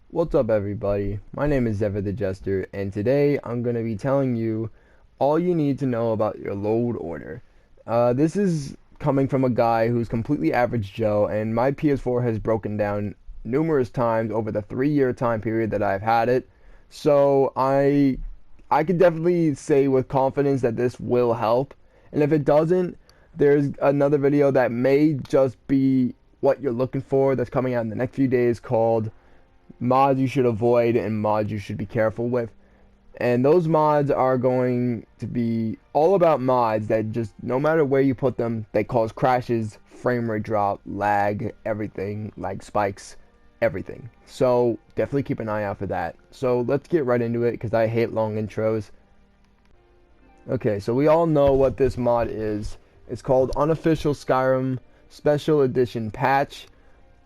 What's up everybody, my name is Zeva the Jester, and today I'm going to be telling you all you need to know about your load order. This is coming from a guy who's completely average Joe, and my PS4 has broken down numerous times over the 3-year time period that I've had it, so I could definitely say with confidence that this will help, and if it doesn't, there's another video that may just be what you're looking for that's coming out in the next few days called mods you should avoid and mods you should be careful with. And those mods are going to be all about mods that just, no matter where you put them, they cause crashes, frame rate drop, lag, everything, lag spikes, everything. So definitely keep an eye out for that. So let's get right into it because I hate long intros. Okay, so we all know what this mod is. It's called Unofficial Skyrim Special Edition Patch,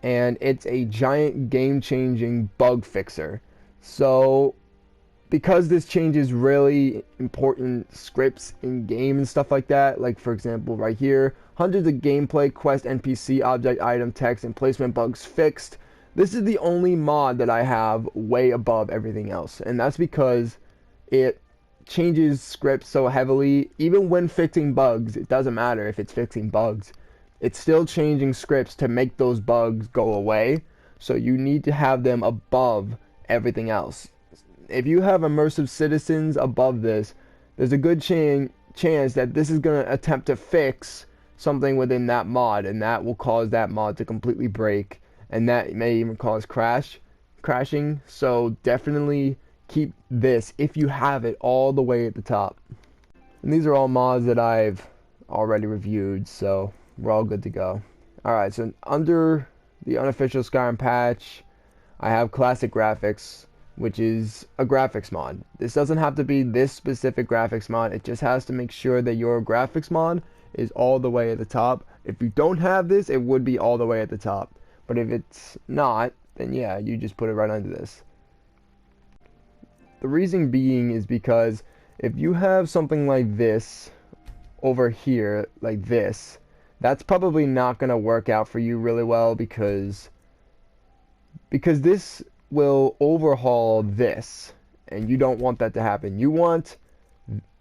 and it's a giant game-changing bug fixer. So because this changes really important scripts in game and stuff like that, like for example right here, hundreds of gameplay, quest, NPC, object, item, text, and placement bugs fixed, this is the only mod that I have way above everything else, and that's because it changes scripts so heavily. Even when fixing bugs, it doesn't matter if it's fixing bugs, it's still changing scripts to make those bugs go away, so you need to have them above everything else. If you have immersive citizens above this, there's a good chance that this is going to attempt to fix something within that mod, and that will cause that mod to completely break, and that may even cause crashing. So definitely keep this, if you have it, all the way at the top. And these are all mods that I've already reviewed, so we're all good to go. Alright, so under the Unofficial Skyrim patch, I have Classic Graphics, which is a graphics mod. This doesn't have to be this specific graphics mod, it just has to make sure that your graphics mod is all the way at the top. If you don't have this, it would be all the way at the top. But if it's not, then yeah, you just put it right under this. The reason being is because if you have something like this over here, like this, that's probably not going to work out for you really well because this will overhaul this, and you don't want that to happen. You want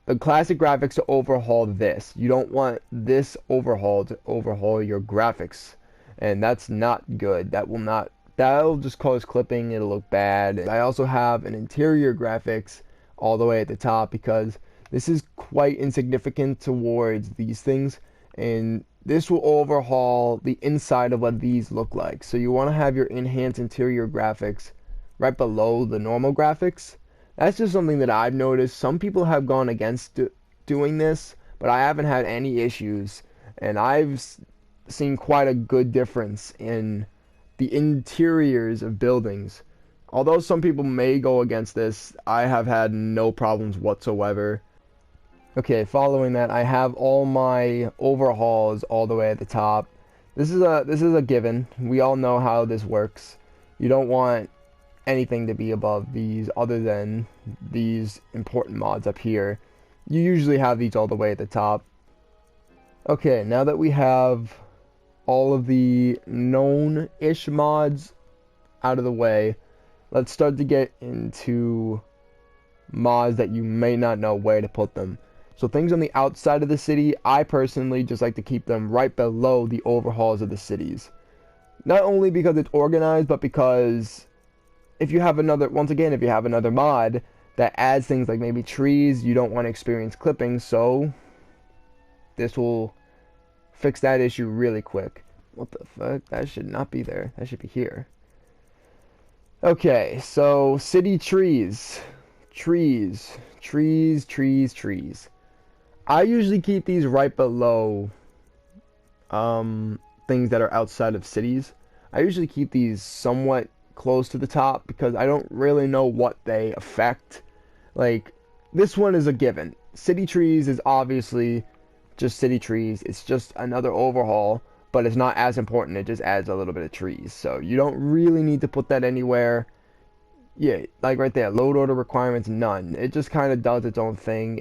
the classic graphics to overhaul this. You don't want this overhaul to overhaul your graphics, and that's not good. That'll just cause clipping, it'll look bad. I also have an interior graphics all the way at the top because this is quite insignificant towards these things, and this will overhaul the inside of what these look like. So you want to have your enhanced interior graphics right below the normal graphics. That's just something that I've noticed. Some people have gone against doing this, but I haven't had any issues, and I've seen quite a good difference in the interiors of buildings. Although some people may go against this, I have had no problems whatsoever. Okay, following that, I have all my overhauls all the way at the top. This is a given. We all know how this works. You don't want anything to be above these other than these important mods up here. You usually have these all the way at the top. Okay, now that we have all of the known-ish mods out of the way, let's start to get into mods that you may not know where to put them. So things on the outside of the city, I personally just like to keep them right below the overhauls of the cities. Not only because it's organized, but because if you have another mod that adds things like maybe trees, you don't want to experience clipping, so this will fix that issue really quick. What the fuck? That should not be there. That should be here. Okay, so city trees. Trees. I usually keep these right below things that are outside of cities. I usually keep these somewhat close to the top because I don't really know what they affect. Like, this one is a given. City trees is obviously just city trees. It's just another overhaul, but it's not as important. It just adds a little bit of trees, so you don't really need to put that anywhere. Yeah, like right there, load order requirements, none. It just kind of does its own thing.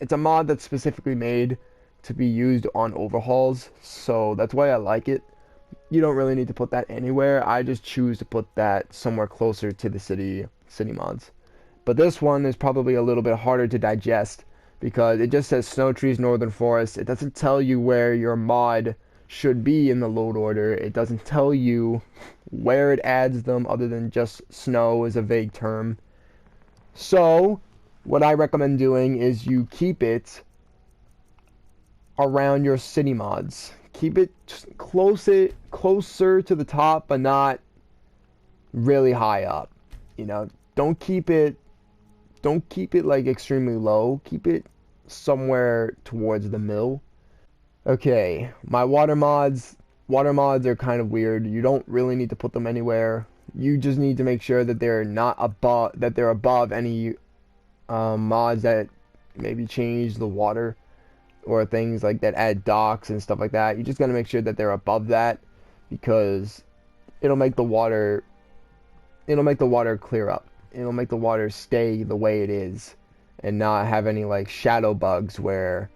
It's a mod that's specifically made to be used on overhauls, so that's why I like it. You don't really need to put that anywhere. I just choose to put that somewhere closer to the city mods. But this one is probably a little bit harder to digest because it just says snow trees, northern forest. It doesn't tell you where your mod should be in the load order. It doesn't tell you where it adds them other than just snow is a vague term. So what I recommend doing is you keep it around your city mods. Keep it closer to the top, but not really high up. You know, don't keep it like extremely low. Keep it somewhere towards the middle. Okay, my water mods are kind of weird. You don't really need to put them anywhere. You just need to make sure that they're not above any mods that maybe change the water or things like that, add docks and stuff like that. You just gotta make sure that they're above that because it'll make the water clear up. It'll make the water stay the way it is and not have any like shadow bugs where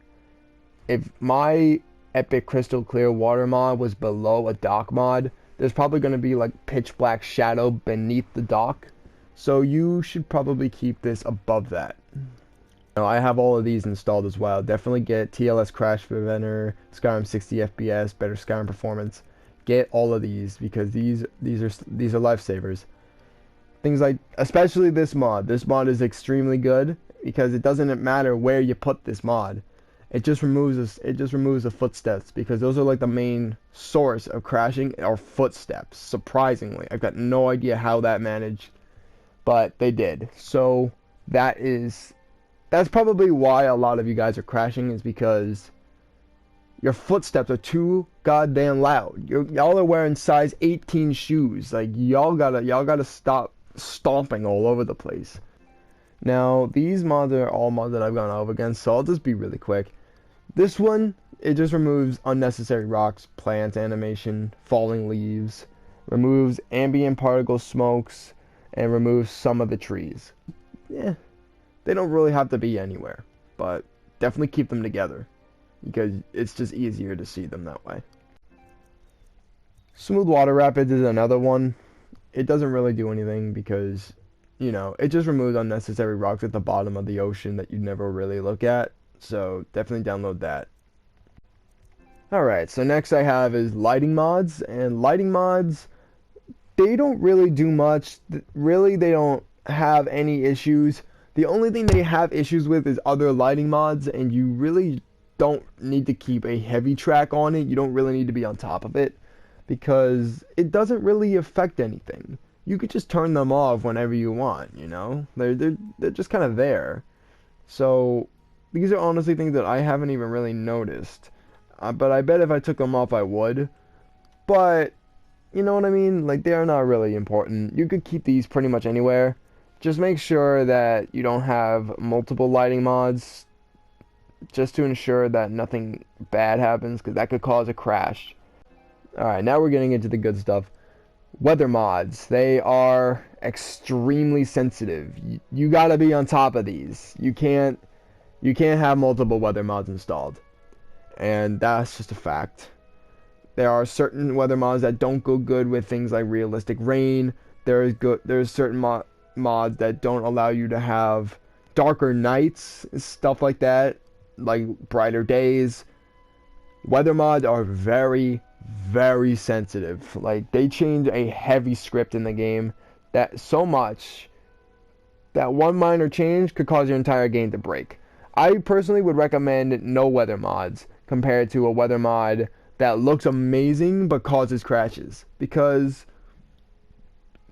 if my epic crystal clear water mod was below a dock mod, there's probably going to be like pitch black shadow beneath the dock. So you should probably keep this above that. Now, I have all of these installed as well. Definitely get TLS Crash Preventer, Skyrim 60 FPS, better Skyrim performance. Get all of these because these are lifesavers. Things like, especially this mod. This mod is extremely good because it doesn't matter where you put this mod. It just removes the footsteps because those are like the main source of crashing are footsteps. Surprisingly, I've got no idea how that managed, but they did. So that's probably why a lot of you guys are crashing is because your footsteps are too goddamn loud. Y'all are wearing size 18 shoes. Like y'all gotta stop stomping all over the place. Now these mods are all mods that I've gone over against, so I'll just be really quick. This one, it just removes unnecessary rocks, plants, animation, falling leaves, removes ambient particle smokes, and removes some of the trees. Yeah, they don't really have to be anywhere, but definitely keep them together because it's just easier to see them that way. Smooth water rapids is another one. It doesn't really do anything because, you know, it just removes unnecessary rocks at the bottom of the ocean that you never really look at. So definitely download that. Alright, so next I have is lighting mods. And lighting mods, they don't really do much. Really, they don't have any issues. The only thing they have issues with is other lighting mods, and you really don't need to keep a heavy track on it. You don't really need to be on top of it because it doesn't really affect anything. You could just turn them off whenever you want, you know? They're just kind of there. So these are honestly things that I haven't even really noticed. But I bet if I took them off I would. But, you know what I mean? Like, they are not really important. You could keep these pretty much anywhere. Just make sure that you don't have multiple lighting mods. Just to ensure that nothing bad happens, because that could cause a crash. Alright, now we're getting into the good stuff. Weather mods. They are extremely sensitive. You gotta be on top of these. You can't have multiple weather mods installed. And that's just a fact. There are certain weather mods that don't go good with things like realistic rain. There's certain mods that don't allow you to have darker nights, stuff like that, like brighter days. Weather mods are very, very sensitive. Like, they change a heavy script in the game that so much that one minor change could cause your entire game to break. I personally would recommend no weather mods compared to a weather mod that looks amazing but causes crashes, because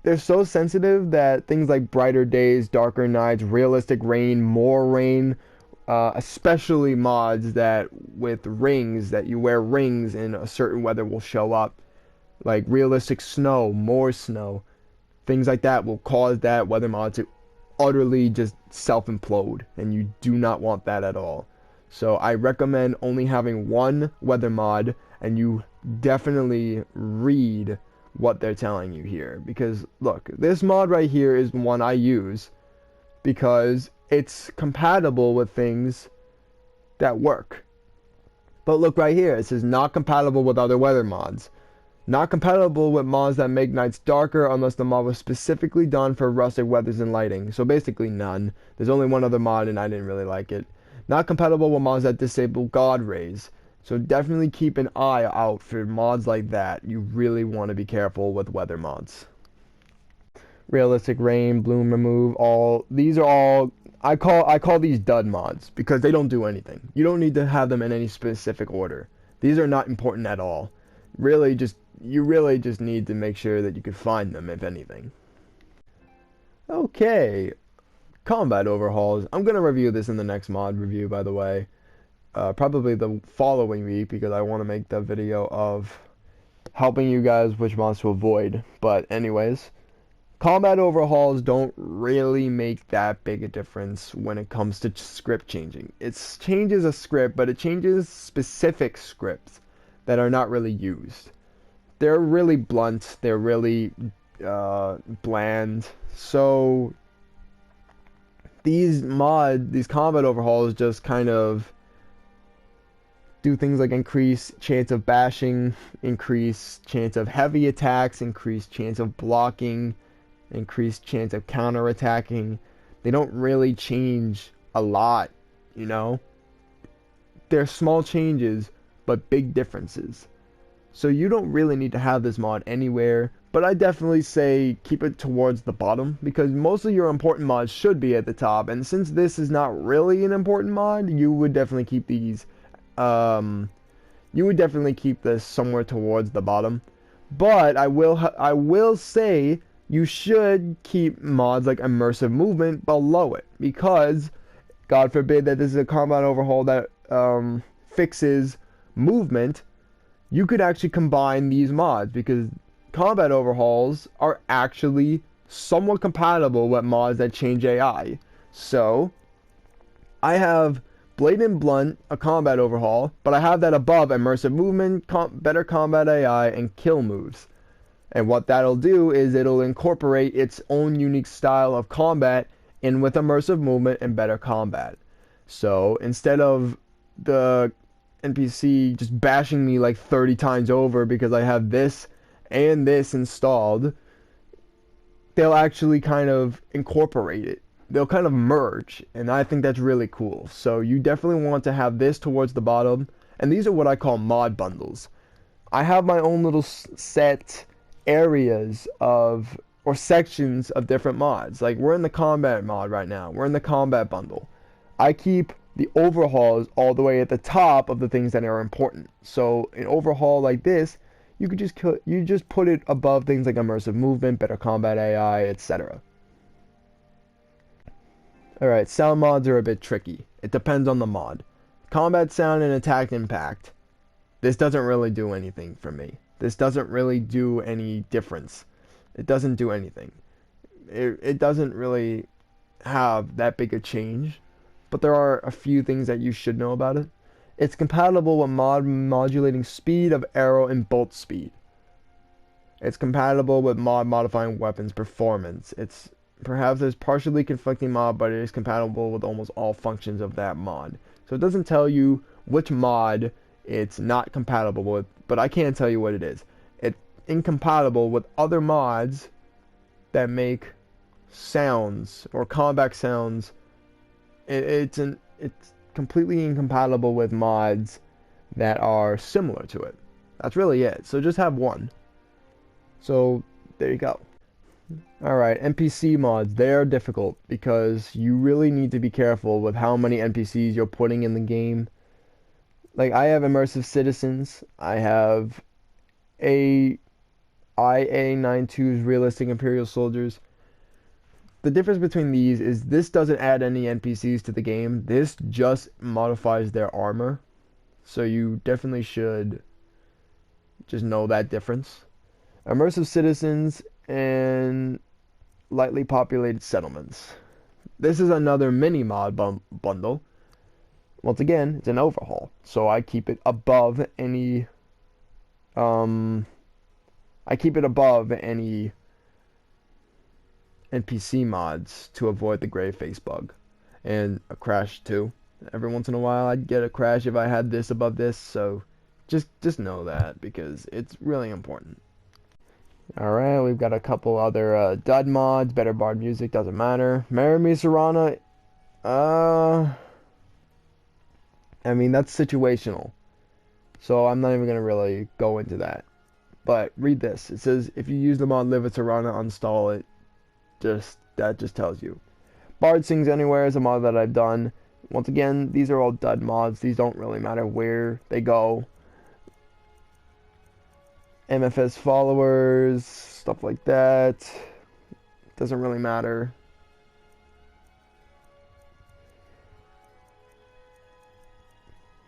they're so sensitive that things like brighter days, darker nights, realistic rain, more rain, especially mods that with rings, that you wear rings and a certain weather will show up, like realistic snow, more snow, things like that will cause that weather mod to utterly just self-implode, and you do not want that at all. So I recommend only having one weather mod, and you definitely read what they're telling you here, because look, this mod right here is the one I use because it's compatible with things that work. But look right here, it says not compatible with other weather mods. Not compatible with mods that make nights darker unless the mod was specifically done for rustic weathers and lighting. So basically none. There's only one other mod and I didn't really like it. Not compatible with mods that disable God rays. So definitely keep an eye out for mods like that. You really want to be careful with weather mods. Realistic rain, bloom remove, these are all I call these dud mods because they don't do anything. You don't need to have them in any specific order. These are not important at all. You really just need to make sure that you can find them, if anything. Okay, combat overhauls. I'm gonna review this in the next mod review, by the way. Probably the following week because I want to make the video of helping you guys which mods to avoid. But anyways, combat overhauls don't really make that big a difference when it comes to script changing. It changes a script, but it changes specific scripts that are not really used. They're really blunt, they're really bland. So these combat overhauls just kind of do things like increase chance of bashing, increase chance of heavy attacks, increase chance of blocking, increased chance of counterattacking. They don't really change a lot, you know? They're small changes, but big differences. So you don't really need to have this mod anywhere, but I definitely say keep it towards the bottom because most of your important mods should be at the top, and since this is not really an important mod, you would definitely keep these, you would definitely keep this somewhere towards the bottom. But I will say you should keep mods like immersive movement below it because, God forbid that this is a combat overhaul that fixes movement, you could actually combine these mods because combat overhauls are actually somewhat compatible with mods that change AI. So, I have Blade and Blunt, a combat overhaul, but I have that above immersive movement, better combat AI, and kill moves. And what that'll do is it'll incorporate its own unique style of combat in with immersive movement and better combat. So instead of the NPC just bashing me like 30 times over because I have this and this installed, they'll actually kind of incorporate it. They'll kind of merge, and I think that's really cool. So you definitely want to have this towards the bottom, and these are what I call mod bundles. I have my own little set areas of or sections of different mods. Like we're in the combat mod right now. We're in the combat bundle. I keep the overhauls all the way at the top of the things that are important. So an overhaul like this, you just put it above things like immersive movement, better combat AI, etc. Alright, sound mods are a bit tricky. It depends on the mod. Combat sound and attack impact. This doesn't really do anything for me. This doesn't really do any difference. It doesn't do anything. It doesn't really have that big a change. But there are a few things that you should know about it. It's compatible with modulating speed of arrow and bolt speed. It's compatible with modifying weapons performance. Perhaps there's partially conflicting mod, but it is compatible with almost all functions of that mod. So it doesn't tell you which mod it's not compatible with, but I can tell you what it is. It's incompatible with other mods that make sounds or combat sounds. It's completely incompatible with mods that are similar to it. That's really it. So just have one. So there you go. Alright, NPC mods, they are difficult because you really need to be careful with how many NPCs you're putting in the game. Like I have immersive citizens, I have IA92's realistic imperial soldiers. The difference between these is this doesn't add any NPCs to the game. This just modifies their armor. So you definitely should just know that difference. Immersive citizens and lightly populated settlements. This is another mini mod bundle. Once again, it's an overhaul. So I keep it above any NPC mods to avoid the gray face bug and a crash too. Every once in a while I'd get a crash if I had this above this, so just know that because it's really important. Alright, we've got a couple other dud mods. Better Bard music, doesn't matter. Marry Me Serana, I mean, that's situational. So I'm not even going to really go into that. But read this. It says, if you use the mod Live with Serana, uninstall it. That just tells you. Bard Sings Anywhere is a mod that I've done. Once again, these are all dud mods. These don't really matter where they go. MFS followers, stuff like that. Doesn't really matter.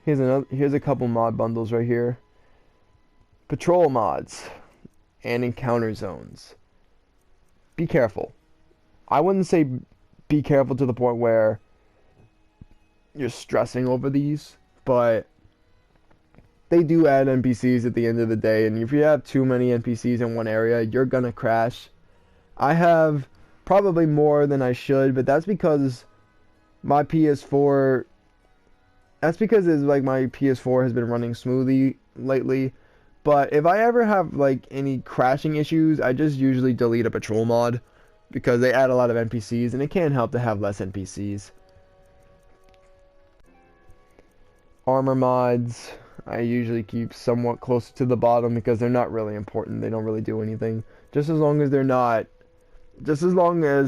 Here's a couple mod bundles right here. Patrol mods and encounter zones. Be careful. I wouldn't say be careful to the point where you're stressing over these, but they do add NPCs at the end of the day, and if you have too many NPCs in one area, you're gonna crash. I have probably more than I should, but that's because my ps4 that's because it's like my ps4 has been running smoothly lately. But if I ever have like any crashing issues, I just usually delete a patrol mod because they add a lot of NPCs and it can't help to have less NPCs. Armor mods I usually keep somewhat close to the bottom because they're not really important. They don't really do anything. Just as long as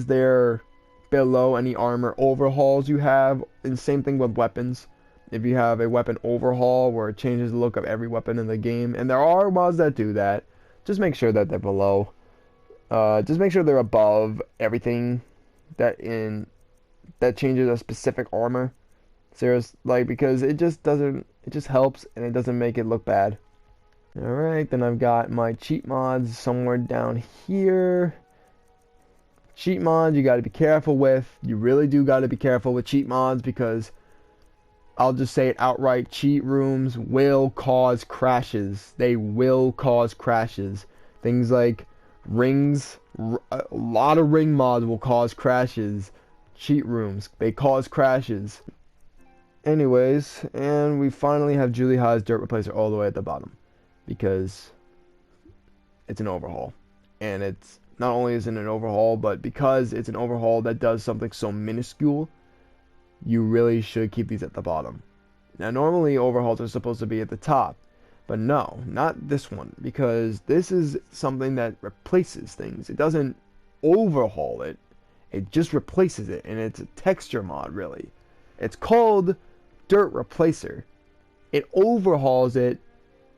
they're below any armor overhauls you have. And same thing with weapons. If you have a weapon overhaul where it changes the look of every weapon in the game, and there are mods that do that, just make sure that they're below. Just make sure they're above everything that changes a specific armor. Because it just helps and it doesn't make it look bad. Alright, then I've got my cheat mods somewhere down here. Cheat mods you gotta be careful with. You really do gotta be careful with cheat mods because I'll just say it outright, cheat rooms will cause crashes. They will cause crashes. Things like rings, a lot of ring mods will cause crashes. Cheat rooms, they cause crashes. Anyways, and we finally have Julie Ha's Dirt Replacer all the way at the bottom because it's an overhaul. And it's not only is it an overhaul, but because it's an overhaul that does something so minuscule, you really should keep these at the bottom. Now normally overhauls are supposed to be at the top, but no, not this one, because this is something that replaces things. It doesn't overhaul it, it just replaces it, and it's a texture mod really. It's called Dirt Replacer. It overhauls it,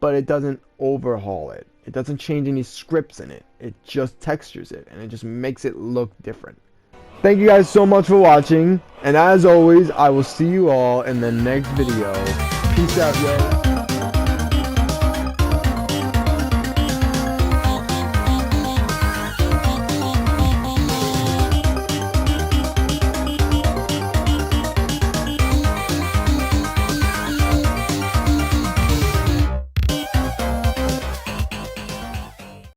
but it doesn't overhaul it. It doesn't change any scripts in it. It just textures it, and it just makes it look different. Thank you guys so much for watching, and as always, I will see you all in the next video. Peace out, yo.